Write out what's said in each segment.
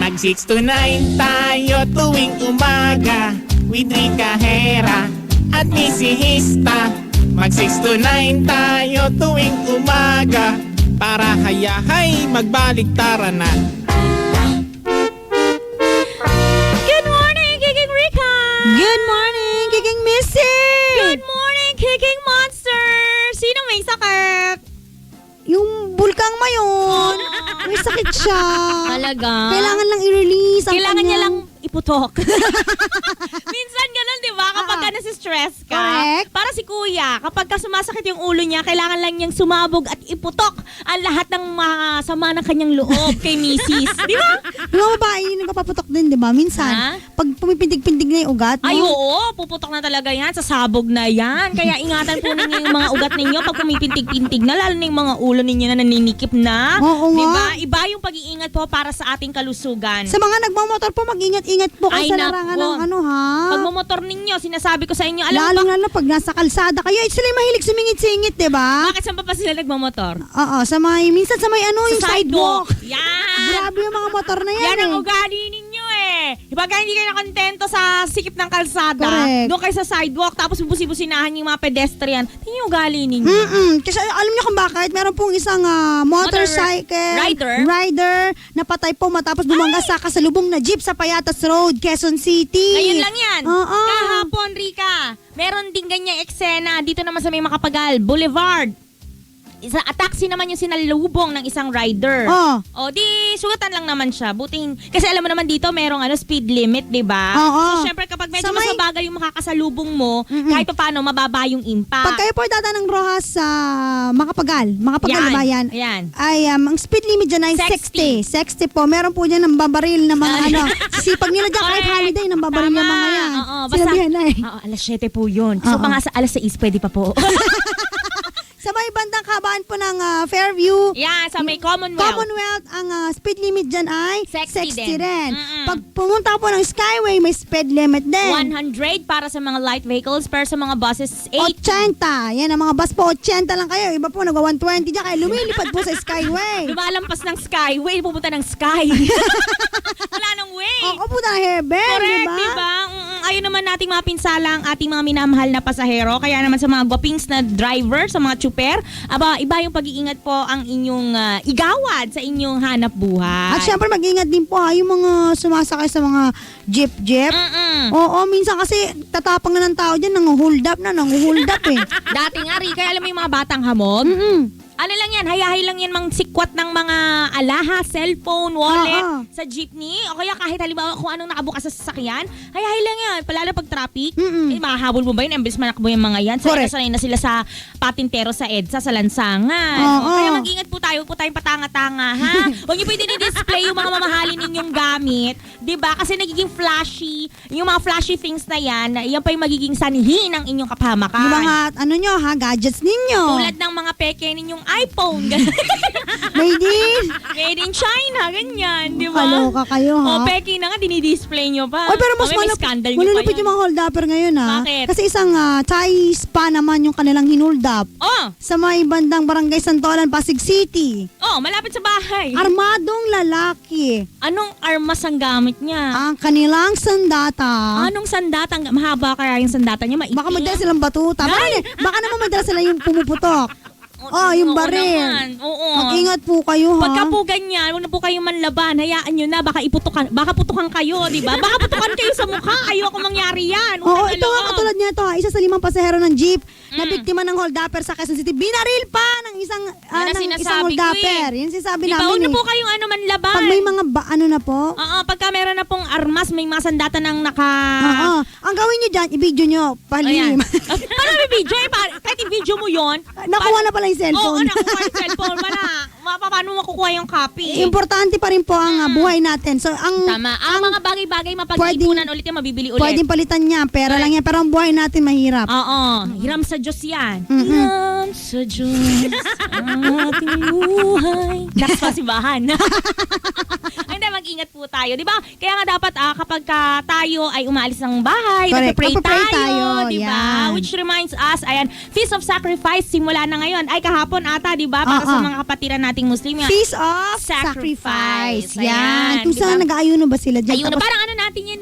Mag 6 to 9 tayo tuwing umaga with Rika Hera at Missy Hista. Mag 6 to 9 tayo tuwing umaga para hayahay magbaliktaran na. Good morning, Kicking Rika! Good morning, Kicking Missy! Good morning, Kicking Monster! Sino may sakit? Yung bulkang mayon, may sakit siya. Talaga? Kailangan lang i-release ang Kailangan niya lang kanyang... iputok. Minsan ganun, di ba? Kapag ka nasi-stress ka. Correct. Para si kuya, kapag ka sumasakit yung ulo niya, kailangan lang niyang sumabog at iputok ang lahat ng mga sama ng kanyang loob kay Mrs. Di ba? Yung mga babae, yung nagpapaputok din, di ba? Minsan, Ha? pag pumipintig-pintig na yung ugat, no? Ay, oo. Puputok na talaga yan. Sasabog na yan. Kaya ingatan po ninyo yung mga ugat ninyo pag pumipintig-pintig na, lalo na yung mga ulo ninyo na naninikip na. Oo nga. Diba? Iba yung pag-iingat po para sa ating kalusugan. Sa mga nagmamotor po, mag-ingat-ingat po kayo Ay, sa nako. larangan ng ano, ha? Pag mamotor ninyo, sinasabi ko sa inyo, alam mo Lalo ba, na pag nasa kalsada kayo, sila yung mahilig sumingit-singit, di ba? bakit saan pa sila nagmamotor? Oo, minsan sa may ano, yung sidewalk. Yan! Grabe yung mga motor na yan, Yan ang eh. ugali ninyo eh. Pag hindi kayo nakontento sa sikip ng kalsada, Correct. doon kayo sa sidewalk, tapos busi-businahan yung mga pedestrian, tingin yung ugali ninyo. Kasi alam niyo kung bakit? Meron pong isang motorcycle rider na patay po matapos bumangga sa kasalubong na jeep sa Payatas Road, Quezon City. Ngayon lang yan. Oo. Kahapon, Rika, meron din ganyang eksena dito naman sa may Makapagal Boulevard. Isa taxi naman yung sinalubong ng isang rider. Oo. O di sugatan lang naman siya. Buting kasi alam mo naman dito merong speed limit, 'di ba? Oo. So syempre kapag medyo Sa may- masabagal yung makakasalubong mo, kahit paano mababa yung impact. Pag kayo po dadaan ng Rojas sa Makapagal na ba yan? Ayan. Ay, ang speed limit dyan ay 60. 60 po. Meron po dyan ng babaril na mga ano. Sisipag nila dyan kahit Correct. holiday ng babaril Tama. ng mga yan. Oo, basta, Sinabihan na eh. Oo, alas 7 po yun. So Oo. mga sa alas 6 pwede pa po. Sa may bandang kabaan po ng Fairview, Yan, sa may Commonwealth. Commonwealth, ang speed limit dyan ay 60 60 din. rin. Mm-mm. Pag pumunta po ng Skyway, may speed limit din. 100 para sa mga light vehicles, pero sa mga buses, 80. 80. Yan, ang mga bus po, 80 lang kayo. Iba po, nag-120 dyan. Kaya lumilipad po sa Skyway. Lumalampas ng Skyway, pupunta ng Sky. Wala nang way. Oo po na heaven, Correct, diba? diba? Ayaw naman nating mapinsala ang ating mga minamahal na pasahero. Kaya naman sa mga gwapings na driver, sa mga chuper, iba yung pag-iingat po ang inyong igawad sa inyong hanap buhay. At syempre, mag-ingat din po yung mga sumasakay sa mga jeep. Mm-mm. Oo, minsan kasi tatapang na ng tao dyan, nang-hold up eh. Dati nga, Rika, alam mo yung mga batang hamog? Ano lang yan, hayahay lang yan mang sikwat ng mga alahas, cellphone, wallet, Oo. sa jeepney, o kaya kahit halimbawa kung anong nakabukas sa sasakyan, hayahay lang yan. Palalo pag traffic, mahahabol mo ba yun? Embes manakbo yung mga yan. Correct. Sanay na sila sa patintero sa EDSA, sa lansangan. Oo. Kaya mag-ingat po tayo, huwag po tayong patanga-tanga, ha? Huwag niyo pwede ni-display yung mga mamahalin ninyong gamit, di ba? Kasi nagiging flashy, yung mga flashy things na yan pa yung magiging sanhi ng inyong kapahamakan. Yung mga, gadgets ninyo. Tulad ng mga peke ninyong iPhone. Made in China, ganyan, di ba? Kaloka kayo, O, ha? peke na nga, dinidisplay nyo pa. Oy, pero mas may scandal nyo pa malulupit yan. yung mga hold-upper ngayon, ha? Bakit? Kasi isang Thai spa naman yung kanilang hinold up Oh, sa may bandang Barangay Santolan, Pasig City. oh, malapit sa bahay. Armadong lalaki Anong armas ang gamit niya? ang kanilang sandata. Anong sandata? Mahaba kaya yung sandata niya? Maikli? Baka magdala silang batuta. Baka naman magdala sila yung pumuputok. yung Oo baril. naman. Oo. Mag-ingat po kayo, ha? Pagka po ganyan, huwag na po kayong manlaban. Hayaan nyo na, baka putukan kayo, di ba? Baka putukan kayo sa mukha. Ayoko mangyari yan. Oo, Utang na ito nga loob. katulad niya ito, ha? Isa sa 5 pasahero ng jeep na biktima ng hold-upper sa Quezon City. Binaril pa ng isang Yan ang sinasabi ko hold-upper. eh. Yan sinasabi Di ba, namin huwag na eh. po kayong manlaban. Pag may mga ano na po. Oo, pagka meron na pong armas, may mga sandata ng naka... Oo. Ang gawin nyo dyan, i-video nyo. Ayan. Palim. Paano may video? Kahit i-video mo yon. Nakuha na pala yung Oo, cellphone. nakuha yung cellphone. Paano mo makukuha yung copy? Importante pa rin po ang buhay natin. So, Tama. Ang mga bagay-bagay mapag-iipunan ulit yan, mabibili ulit. pwedeng palitan niya. Pera lang yan. Pero ang buhay natin mahirap. Oo. Hiram sa Diyos yan. Hiram sa Diyos ang ating buhay. Next pa si Bahan. Hindi, mag-ingat po tayo. Di ba? Kaya nga dapat kapag tayo ay umaalis ng bahay, Correct. nagpe-pray Magpe-pray tayo. tayo. Di ba? Yan. Which reminds us, ayan, Feast of Sacrifice simula na ngayon. Ay, kahapon ata, di ba? Para sa mga kapatiran nating Muslim. Yan. Feast of Sacrifice. Sacrifice. Yan. Ayan, Kung diba? saan nag-aayuno ba sila dyan? Ayun, Tapos- parang ano natin yan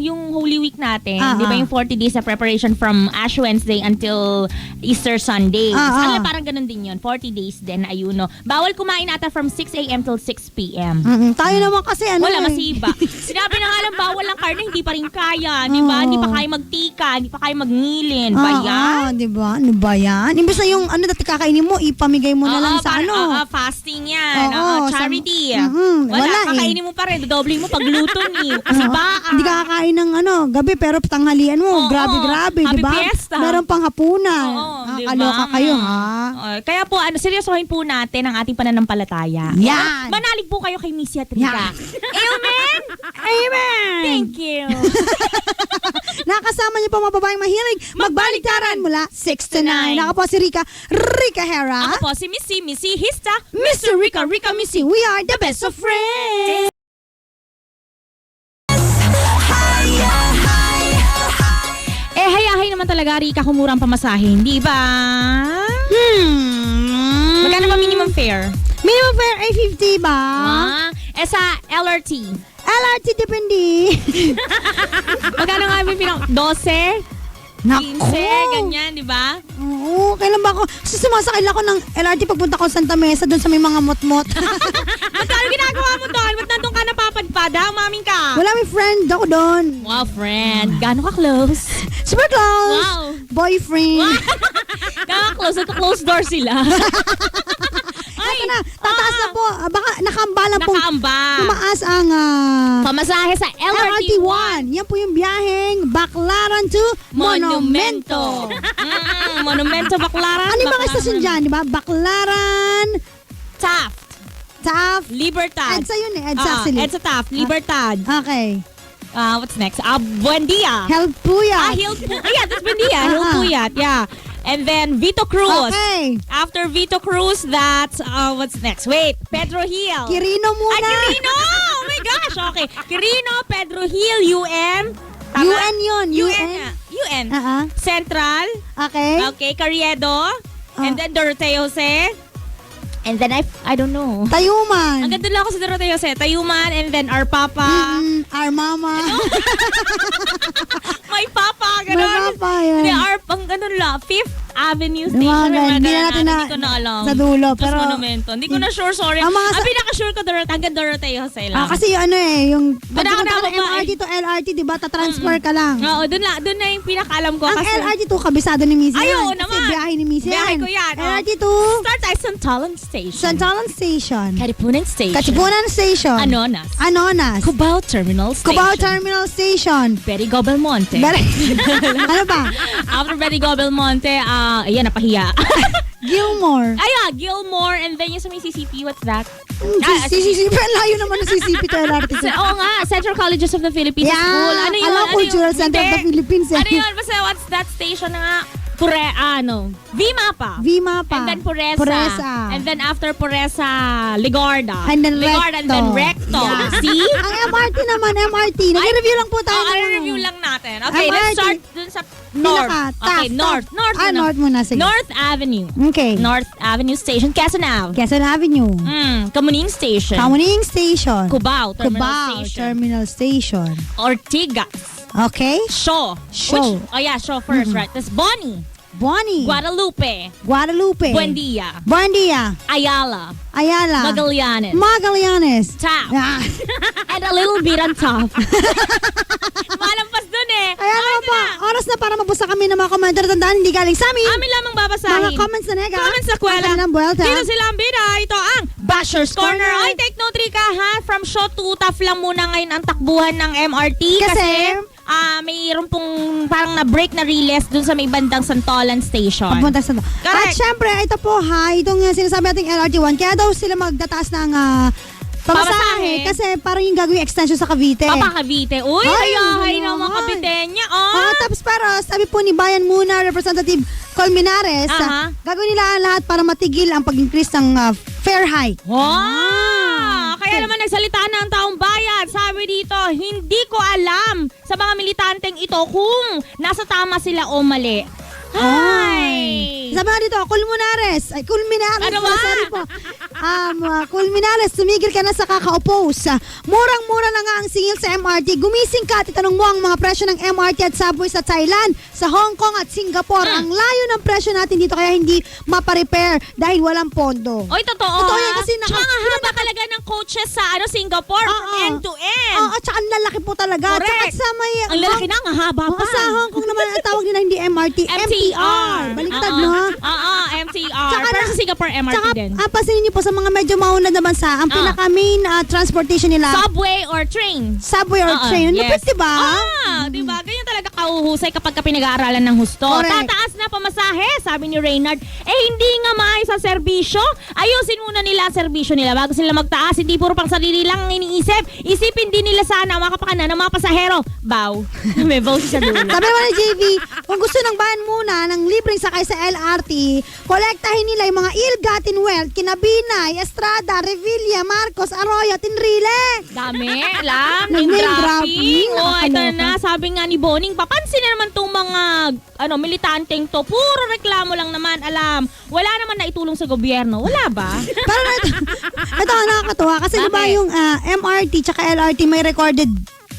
yung Holy Week natin, Ah, di ba, ah. yung 40 days of preparation from Ash Wednesday until Easter Sunday. Ah, Sa ah. kanila parang ganun din yun, 40 days din, ayuno. Bawal kumain ata from 6 a.m. till 6 p.m. Tayo naman kasi ano Wala, eh. masiba. Sinabi na nga lang, bawal ang karne, hindi pa rin kaya, di ba? Oo. Hindi pa kaya magtika, hindi pa kaya magngilin. Bayan? di ba? Ano ba yan? Imbes na yung ano dati kakainin mo, ipamigay mo na lang sa ano. Fasting yan. Oo, Charity. wala eh. Kakainin mo pa rin, dodoble mo pag luto ni. Kasi ba? Hindi ka kakain ng ano, gabi pero tanghalian mo. Oo, grabe, happy di ba? fiesta. Meron pang hapunan. Oo, di ba? Kaloka kayo, ha? Kaya po, seryosohin po natin ang ating pananampalataya. Yan. Manalig po kayo kay Miss Yatrika. Amen! Amen! Thank you. Nakasama niyo po mga babaeng mahilig magbaliktaran mula 6 to 9. Ako po si Rica Hera. Ako po si Missy Hista. Mr. Rica Missy. We are the best of friends. Hayahay naman talaga, Rika, kumurang pamasahin, di ba? Magkano ba minimum fare? Minimum fare ay 50 ba? Sa LRT. LRT depende. Magkano nga yung 12? 15, ganyan, di ba? Oo, kailan ba ako? Kasi sumasakay ako ng LRT pagpunta ko Santa Mesa doon sa may mga mot-mot. Magkano ginagawa mo doon? Ba't nandun ka napapadpad, ha? Umaming ka. Wala, may friend ako doon. Wow, friend. Gaano ka close? Super close. Wow. Boyfriend. Gaano ka close? Nagka-close door sila. Ito na, tataas na po. Baka nakaambalan po. Tumaas ang Pamasahe sa LRT 1. Yan po yung biyaheng Baclaran to Monumento. Monumento, Baclaran. Ano yung mga estasyon dyan, di ba? Baclaran, Taft, Libertad. EDSA yun eh, EDSA actually. EDSA Taft, Libertad. Okay. What's next? Buendia. Helpuyat. Yeah, that's Buendia. Helpuyat, yeah. And then Vito Cruz. Okay. After Vito Cruz, that's, what's next? Wait, Pedro Hill. Quirino muna. Quirino! Oh my gosh, okay. Quirino, Pedro Hill, UM. Tama? UN yun. UN. Central. Okay. Okay, Carriedo. And then Doroteo Jose. And then I don't know. Tayuman. Ang ganda lang ako sa Doroteo Jose. Tayuman, and then our papa. Our mama. My papa, My gano'n. papa, yan. Hindi, ang ganun lang. Fifth Avenue Station. Hindi na natin Hindi ko na alam. sa dulo. Tapos Pero, Monumento. Hindi ko na sure, sorry. Ang Ang, mga pinaka-sure ko, hanggang Doroteo Jose lang. kasi yung ano eh, yung Doon ako pagpunta ka ng nakababa MRT to LRT, di ba? Tatransfer ka lang. Oo, doon na yung pinaka-alam ko. Ang kasi, LRT to, kabisado ni Missy. Ay, yan. oo Kasi naman. biyahe ni Missy Biyahe yan. ko yan, oh. LRT to Start tayo sa Santalan Station. Santalan Station. Katipunan Station. Katipunan Station. Anonas. Anonas. Cubao Terminal Station. Cubao Terminal Station. Perigo Belmonte. Ano ba? After Perigo Belmonte, ayan, napahiya. Gilmore. Gilmore, and then yung sa may CCP, what's that? CCP. Layo naman ng CCP to LRT. Oo nga, Central Colleges of the Philippines Yeah. School. Ano yun? Alam, Ano Cultural yun? Center of the Hindi. Philippines. Ano yun? Basta what's that station na nga? Vimapa. Vimapa. And then Puresa. Puresa. And then after Puresa, Ligorda. And then Ligorda, and then Recto. Yeah. See? Ang MRT naman, MRT. Nag-review lang po tayo. review lang natin. Okay, MRT. let's start dun sa North. Okay, North. North muna. North muna. Sige. North Avenue. Okay. North Avenue Station, Quezon Ave. Quezon Avenue. Kamuning Station. Kamuning Station. Cubao Terminal Cubao Station. Terminal Station. Ortigas. Okay. Shaw. Shaw. Shaw first, right? That's Bonnie. Bonnie. Guadalupe. Guadalupe. Buendia. Buendia. Ayala. Ayala. Magallanes. Magallanes. Taft. Ah. And a little bit on top. Malampas dun eh. Ayan na po. Oras na para mabusa kami ng mga komentar. Tandaan, hindi galing sa amin. Amin lamang babasahin. Mga comments na nega. Comments sa kwela. Ang buwelta. Dito sila ang bida. Ito ang Bashers Corner. Ay, take note, Rika, ha? From Shaw to Taft lang muna ngayon ang takbuhan ng MRT. Kasi mayroon pong parang na-break na relays dun sa may bandang Santolan Station. papunta sa... At Correct. syempre, ito po ha, itong sinasabi nating LRT1, kaya daw sila magtataas ng pamasahe Pamasahe. kasi parang yung gagawing extension sa Cavite. Papa Cavite. Uy, Ay, ayahay ay. ng mga Caviteña. Tapos pero sabi po ni Bayan Muna, Representative Colmenares, Aha. gagawin nila ang lahat para matigil ang pag-increase ng fare hike. Wow! Kaya naman Nagsalita na ang taong bayan. Sabi dito, hindi ko alam sa mga militanteng ito kung nasa tama sila o mali. Ay! Sabi nga dito, Culminares. Ano ba? Sorry po. Culminares, tumigil ka na sa kaka-oppose. Murang-mura na nga ang singil sa MRT. Gumising ka at itanong mo ang mga presyo ng MRT at subway sa Thailand, sa Hong Kong at Singapore. Ang layo ng presyo natin dito kaya hindi maparepair dahil walang pondo. Oy, totoo. Totoo yan kasi Tsaka ang haba talaga ng coaches sa Singapore. Oo. End to end. Oo, at saka ang lalaki po talaga. Correct. Tsaka sa may... Ang lalaki na, ang haba pa. Sa Hong Kong naman ang tawag nila hindi MRT, MTR. Baliktad, no? Oo, MTR. Tsaka Pero na- sa Singapore, MRT Tsaka, din. pansinin niyo po sa mga medyo maunlad na bansa, ang pinaka-main transportation nila, Subway or train. subway or train. Ano po, diba? Diba? Ganyan talaga kauhusay kapag ka pinag-aaralan ng husto. Correct. Tataas na pamasahe, sabi ni Reynard. Hindi nga maayos ang serbisyo. Ayusin muna nila ang serbisyo nila bago sila magtaas. Hindi puro pang sarili lang ang iniisip. Isipin din nila sana ang mga kapakanan ng mga pasahero. Bow. May bow sa dulo. Sabi naman ni JV, kung gusto ng bayan muna ng libreng sakay sa LRT, kolektahin nila yung mga ill-gotten wealth, Kinabinay, Estrada, Revilla, Marcos, Arroyo, at Enrile. Dami lang. Name Name dropping. dropping. Oh, ito Nakakaloka. na. Sabi nga ni Boning, papansin na naman itong mga militanteng to. Puro reklamo lang naman. Alam, wala naman na itulong sa gobyerno. Wala ba? Parang ito ang nakakatuwa kasi Bakit? diba yung MRT tsaka LRT may recorded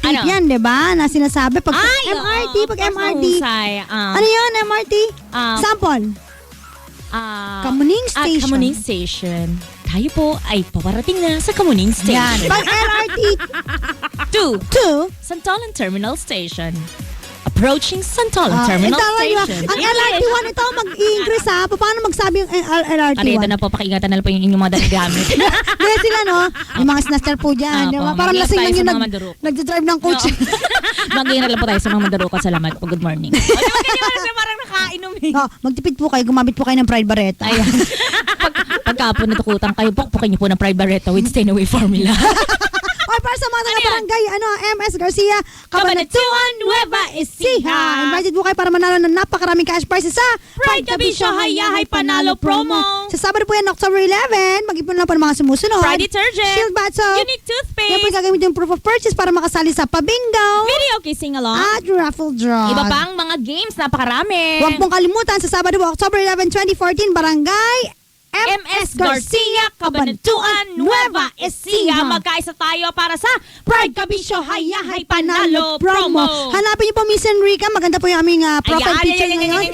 tape Ano? yan, diba? Na sinasabi pag MRT, oo, pag of course, MRT. mahusay. Ano yun, MRT? Sample. Kamuning Station. Kamuning Station. Tayo po ay paparating na sa Kamuning Station. Pag LRT 2. 2, Santolan Terminal Station. Approaching Santolan Terminal Station. Ang LRT 1 ito mag-i-increase ha. Paano magsabi yung LRT 1? Ano ito na po, pakingatan na lang po yung inyong mga dalagamit. Kaya sila no, yung mga snatcher po dyan. Opo, Diba? Parang mag-ingat lasing tayo lang sa yung mga manduruk. nagdadrive ng coach. Mag-ingat lang po tayo sa mga mandaroko. Salamat po. Good morning. O, di ba ganyan? Parang nakainom eh. Oh, magtipid po kayo, gumamit po kayo ng Pride Barretta. Ayan. Pagka po natukutan kayo, pukpukin niyo po ng Pride Barretta with Stay Away Formula. Or para sa mga Ano yan? barangay, MS Garcia, Cabanatuan, Nueva Ecija. Invited po kayo para manalo ng napakaraming cash prizes sa Pride Kabisyo Hayahay Panalo Promo. Sa Sabado po yan, October 11, mag-ipon lang po ng mga sumusunod. Pride Detergent. Shield Bath Soap. Unique Yan po Toothpaste. gagamit yung proof of purchase para makasali sa pabingo Video kissing along. at raffle draw. Iba pang mga games, napakarami. Huwag pong kalimutan sa Sabado po, October 11, 2014, Barangay MS Garcia, Cabanatuan, Nueva Ecija. Magkaisa tayo para sa Pride Kabisyo Hayahay Panalo Promo. Hanapin niyo po Miss Enrica. Maganda po yung aming profile picture ngayon.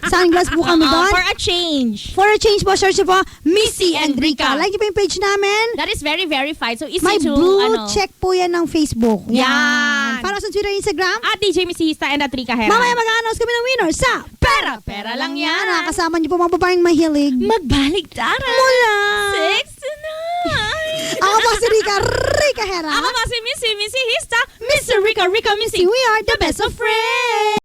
Sunglass po kami doon. For a change. For a change po, search niyo po Missy Enrica. Like niyo po yung page namin. That is very verified. So easy May to, blue check po yan ng Facebook. Yan. Para sa Twitter, Instagram. At DJ Missy Hista and Atrika Hera. Mamaya mag-announce kami ng winner sa Pera lang yan. Nakakasama niyo po mga babaeng mahilig. Magbalik tara. Mula 6 to 9. Ako po si Rika Hera. Ako pa si Missy Hista. Mr. Rika Missy. We are the best of friends.